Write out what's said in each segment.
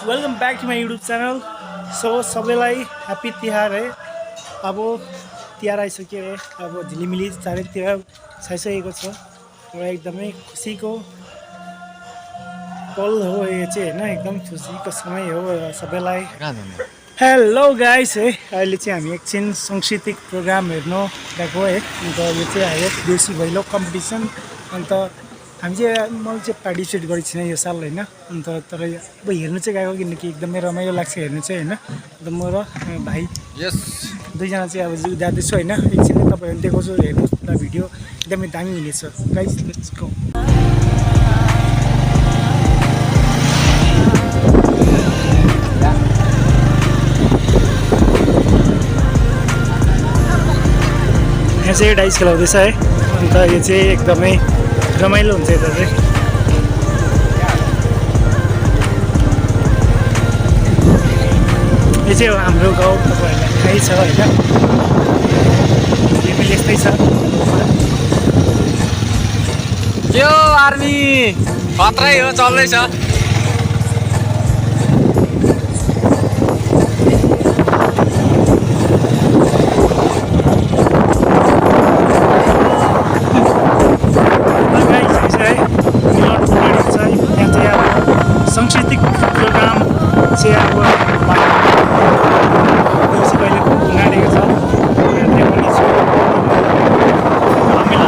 Welcome back to my YouTube channel. So सबैलाई happy Tihar है। अब तिहार आइसक्यो है। अब झिलिमिली चारैतिर छाइसकेको छ र एकदमै खुसीको पल हो यो चाहिँ होइन, एकदम खुसीको समय हो सबैलाई। हेलो गाइस है, अहिले चाहिँ हामी एकछिन सांस्कृतिक प्रोग्राम हेर्नु गएको है। अन्त यो चाहिँ आयो देउसी भैलो कम्पिटिसन। अन्त हामी चाहिँ मैले चाहिँ पार्टिसिपेट गरेको छैन यो साल होइन। अन्त तर अब हेर्नु चाहिँ गएको किनकि एकदमै रमाइलो लाग्छ हेर्नु चाहिँ होइन। अन्त म र भाइ दुईजना चाहिँ अब जाँदैछु होइन। एकछिन तपाईँहरू देखाउँछु, हेर्नुहोस् न भिडियो एकदमै दामी हुनेछ गाइस। Let's go. यहाँ चाहिँ डाइस खेलाउँदैछ है। अन्त यो चाहिँ एकदमै रमाइलो हुन्छ यता चाहिँ। यो चाहिँ हाम्रो गाउँ तपाईँहरूलाई थाहै छ होइन। झिलिमिली यस्तै छ। यो आर्मी खत्रै हो, चल्दैछ। सांस्कृतिक प्रोग्राम चाहिँ अब देउसी भैलोको गाडेको छ। त्यो पनि छु रमाइलो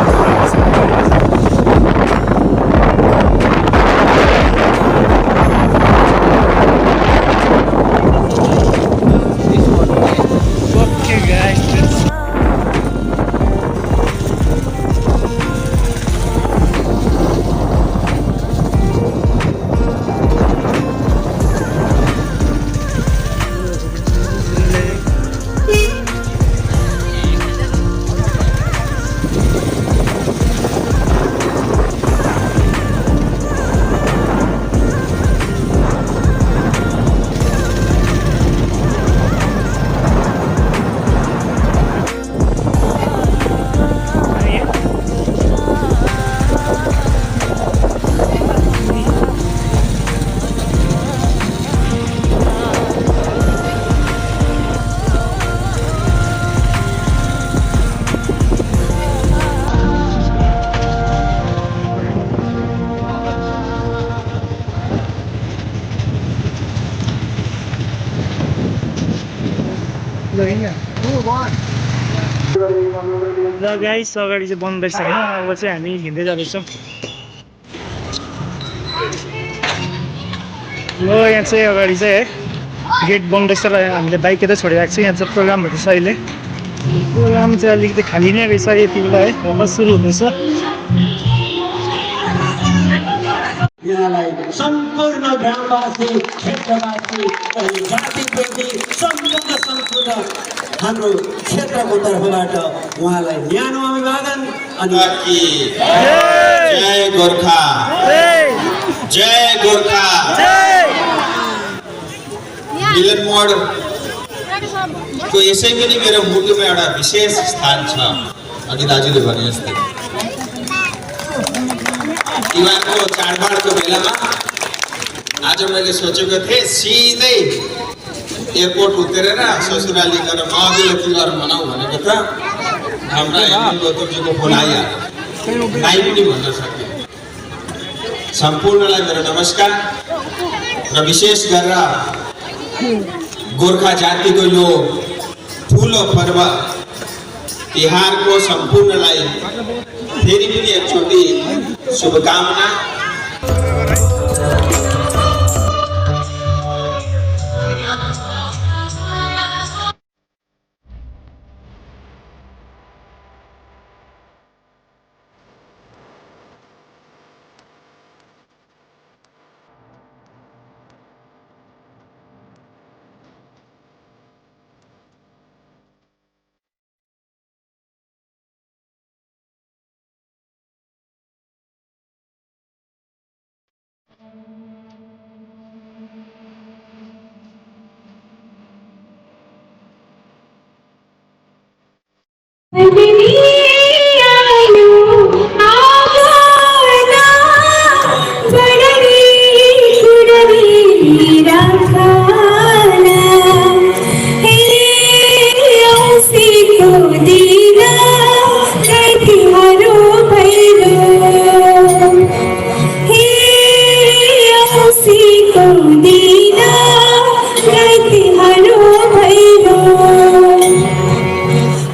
ओके गाइस। र गाइस अगाडि चाहिँ बन्द रहेछ होइन। अब चाहिँ हामी हिँड्दै जाँदैछौँ। ल यहाँ चाहिँ अगाडि चाहिँ है गेट बन्द रहेछ र हामीले बाइक यतै छोडिरहेको छ। यहाँ चाहिँ प्रोग्राम हुँदैछ अहिले। प्रोग्राम चाहिँ अलिकति खाली नै रहेछ यति बेला है। अब सुरु हुँदैछ। यहाँलाई सम्पूर्ण ग्रामवासी, क्षेत्रवासी अनि जातिप्रेमी सम्पूर्ण हाम्रो क्षेत्रको तर्फबाट उहाँलाई न्यानो अभिवादन अनि जय गोर्खा, जय गोर्खा। मिलन मोडको यसै पनि मेरो मुटुमा एउटा विशेष स्थान छ। अघि दाजुले भने जस्तै तिहारको चाडबाडको बेलामा आज मैले सोचेको थिएँ सिधै एयरपोर्ट उत्रेर ससुराली गएर मजाले तिहार मनाऊ भनेको त हाम्रा हेमन्त गौतमजीको फोन आइहाल्यो। नाइ पनि भन्न सके। सम्पूर्णलाई मेरो नमस्कार र विशेष गरेर गोर्खा जातिको यो ठुलो पर्व तिहारको सम्पूर्णलाई फेरि पनि एकचोटि शुभकामना।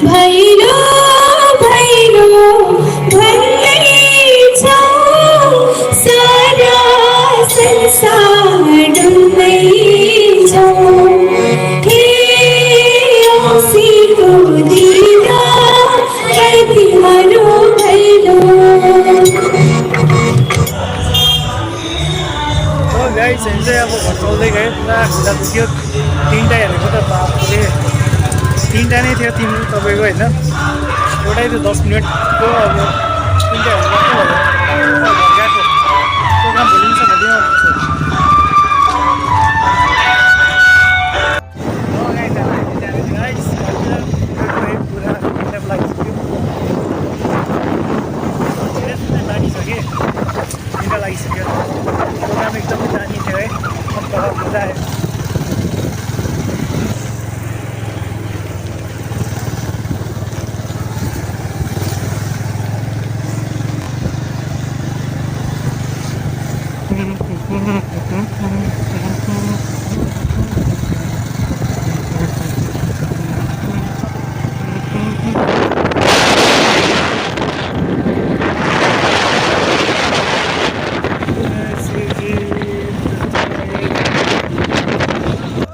भैरो भैरो भन्दै छौ सारा संसार डुल्दै छौ हे औँसीको दिना तिम्रो भैरो गाइस हामी चाहिँ अब घर चल्दै गयो पुरा खुला दुख्यो तिनवटा हेरेको त बापले तिनवटा नै थियो तिम्रो तपाईँको होइन एउटै थियो 10 मिनटको अब तिनवटा हेरेको गएको प्रोग्राम भोलि छ भोलि लागिसक्यो प्रोग्राम एकदमै दामी थियो है मजा आयो